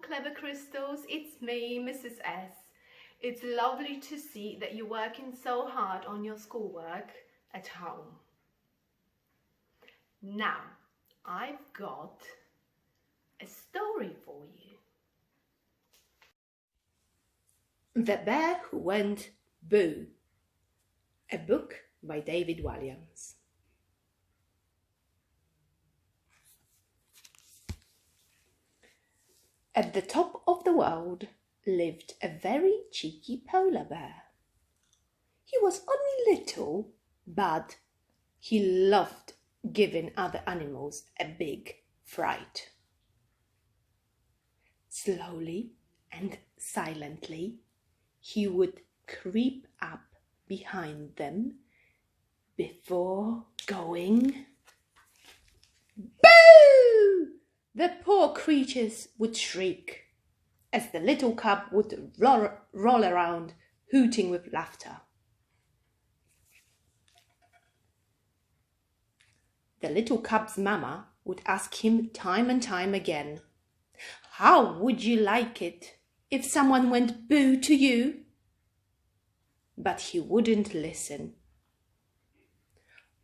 clever crystals, it's me, Mrs S. It's lovely to see that you're working so hard on your schoolwork at home. Now, I've got a story for you. The Bear Who Went Boo, a book by David Walliams. At the top of the world lived a very cheeky polar bear. He was only little, but he loved giving other animals a big fright. Slowly and silently, he would creep up behind them before going boo! The poor creatures would shriek as the little cub would roll around, hooting with laughter. The little cub's mama would ask him time and time again, "How would you like it if someone went boo to you?" But he wouldn't listen.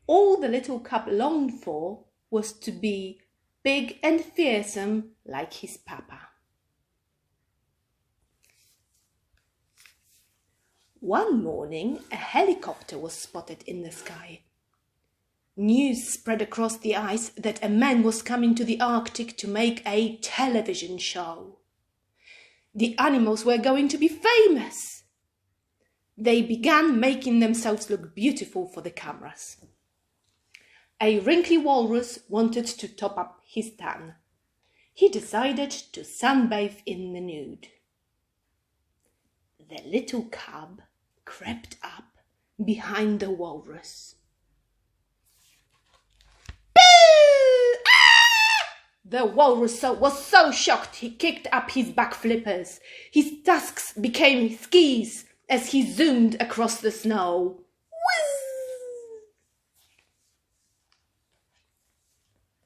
All the little cub longed for was to be big and fearsome like his papa. One morning, a helicopter was spotted in the sky. News spread across the ice that a man was coming to the Arctic to make a television show. The animals were going to be famous. They began making themselves look beautiful for the cameras. A wrinkly walrus wanted to top up his tan. He decided to sunbathe in the nude. The little cub crept up behind the walrus. Boo! Ah! The walrus was so shocked he kicked up his back flippers. His tusks became skis as he zoomed across the snow.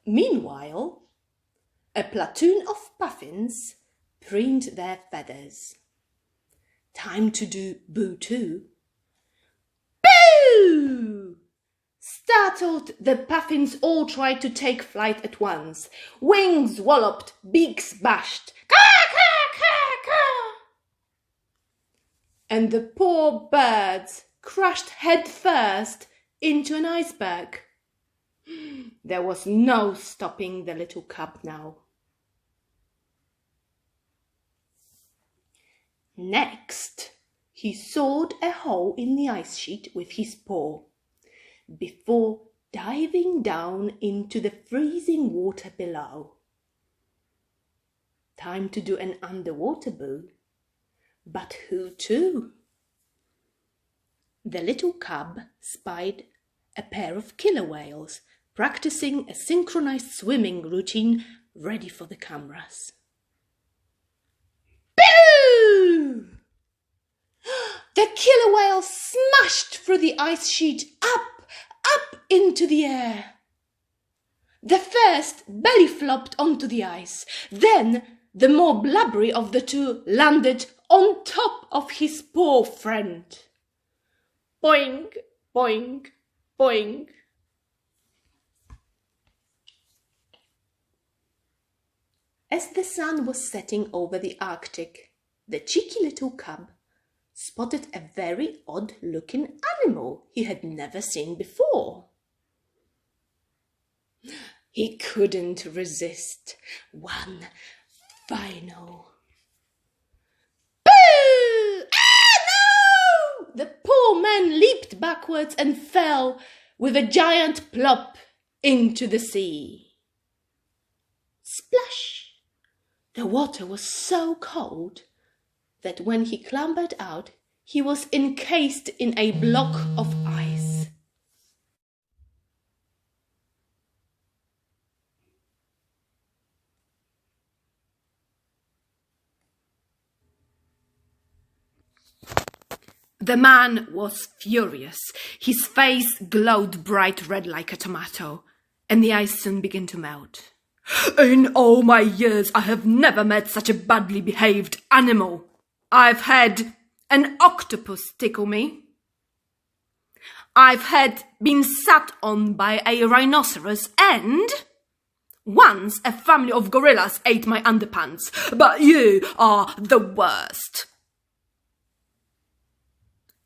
Meanwhile, a platoon of puffins preened their feathers. Time to do boo too. Boo! Startled, the puffins all tried to take flight at once. Wings walloped, beaks bashed. Caw, caw, caw, caw! And the poor birds crashed head first into an iceberg. There was no stopping the little cub now. Next, he sawed a hole in the ice sheet with his paw before diving down into the freezing water below. Time to do an underwater boo. But who to? The little cub spied a pair of killer whales practicing a synchronized swimming routine ready for the cameras. Boo! The killer whale smashed through the ice sheet up into the air. The first belly flopped onto the ice. Then the more blubbery of the two landed on top of his poor friend. Boing, boing, boing. As the sun was setting over the Arctic, the cheeky little cub spotted a very odd-looking animal he had never seen before. He couldn't resist one final boo! Ah, no! The poor man leaped backwards and fell with a giant plop into the sea. Splash! The water was so cold that when he clambered out, he was encased in a block of ice. The man was furious. His face glowed bright red like a tomato, and the ice soon began to melt. In all my years, I have never met such a badly behaved animal. I've had an octopus tickle me. I've had been sat on by a rhinoceros, and once a family of gorillas ate my underpants. But you are the worst.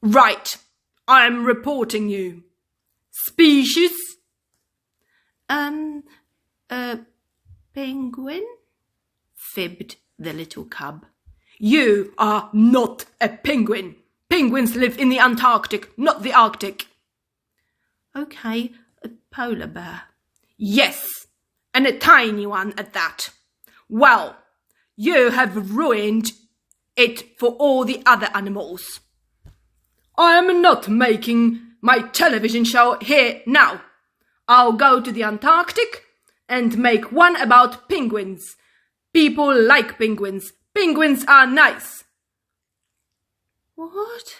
Right, I'm reporting you. Species? Penguin? Fibbed the little cub. You are not a penguin. Penguins live in the Antarctic, not the Arctic. Okay, a polar bear. Yes, and a tiny one at that. Well, you have ruined it for all the other animals. I am not making my television show here now. I'll go to the Antarctic and make one about penguins. People like penguins. Penguins are nice. What?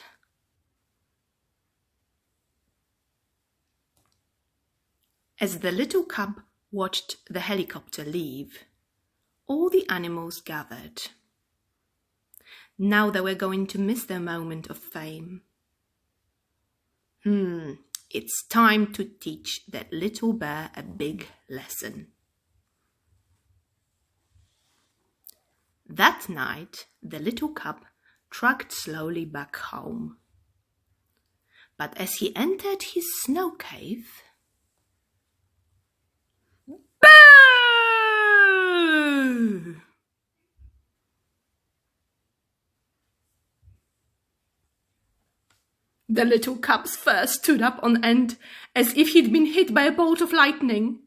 As the little cub watched the helicopter leave, all the animals gathered. Now they were going to miss their moment of fame. It's time to teach that little bear a big lesson. That night, the little cub trudged slowly back home. But as he entered his snow cave, Boo! The little cub's fur stood up on end as if he'd been hit by a bolt of lightning.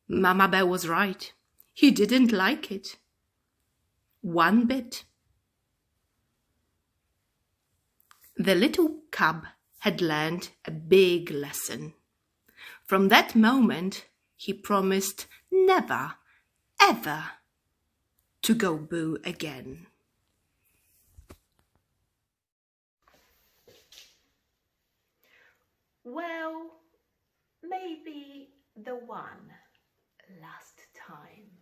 Mama Bear was right. He didn't like it. One bit. The little cub had learned a big lesson. From that moment, he promised never, ever to go boo again. Well, maybe the one last time.